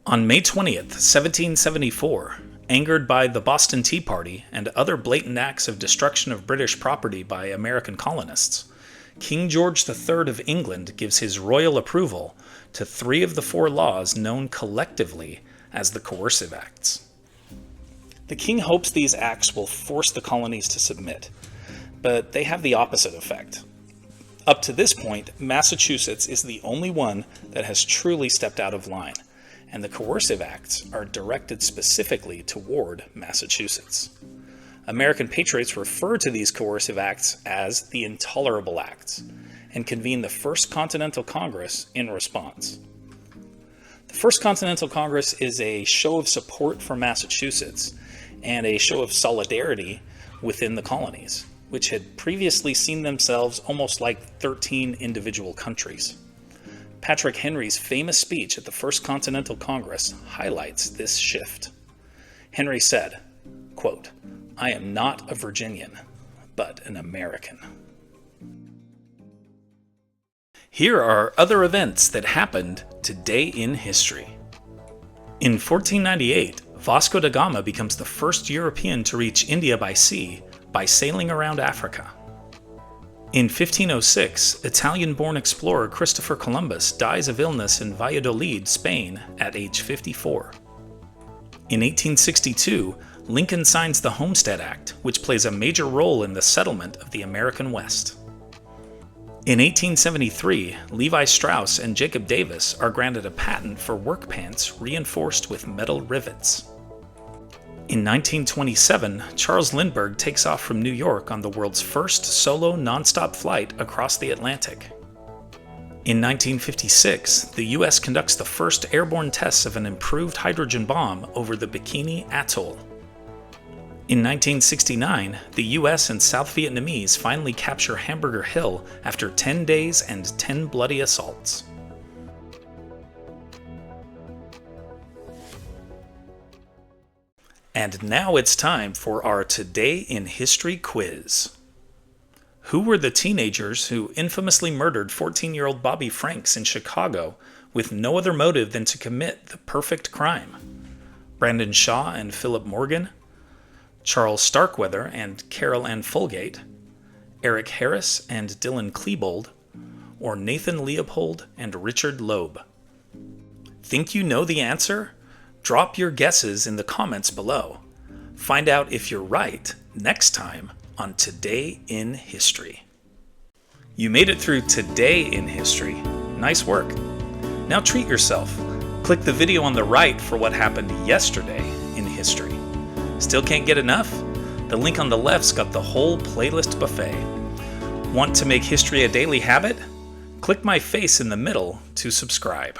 On May 20th, 1774, angered by the Boston Tea Party and other blatant acts of destruction of British property by American colonists, King George III of England gives his royal approval to 3 of the 4 laws known collectively as the Coercive Acts. The king hopes these acts will force the colonies to submit, but they have the opposite effect. Up to this point, Massachusetts is the only one that has truly stepped out of line, and the Coercive Acts are directed specifically toward Massachusetts. American patriots refer to these Coercive Acts as the Intolerable Acts, and convene the First Continental Congress in response. The First Continental Congress is a show of support for Massachusetts, and a show of solidarity within the colonies, which had previously seen themselves almost like 13 individual countries. Patrick Henry's famous speech at the First Continental Congress highlights this shift. Henry said, quote, "I am not a Virginian, but an American." Here are other events that happened today in history. In 1498, Vasco da Gama becomes the first European to reach India by sea by sailing around Africa. In 1506, Italian-born explorer Christopher Columbus dies of illness in Valladolid, Spain, at age 54. In 1862, Lincoln signs the Homestead Act, which plays a major role in the settlement of the American West. In 1873, Levi Strauss and Jacob Davis are granted a patent for work pants reinforced with metal rivets. In 1927, Charles Lindbergh takes off from New York on the world's first solo nonstop flight across the Atlantic. In 1956, the US conducts the first airborne tests of an improved hydrogen bomb over the Bikini Atoll. In 1969, the US and South Vietnamese finally capture Hamburger Hill after 10 days and 10 bloody assaults. And now it's time for our Today in History quiz. Who were the teenagers who infamously murdered 14-year-old Bobby Franks in Chicago with no other motive than to commit the perfect crime? Brandon Shaw and Philip Morgan? Charles Starkweather and Carol Ann Folgate? Eric Harris and Dylan Klebold? Or Nathan Leopold and Richard Loeb? Think you know the answer? Drop your guesses in the comments below. Find out if you're right next time on Today in History. You made it through Today in History. Nice work. Now treat yourself. Click the video on the right for what happened yesterday in history. Still can't get enough? The link on the left's got the whole playlist buffet. Want to make history a daily habit? Click my face in the middle to subscribe.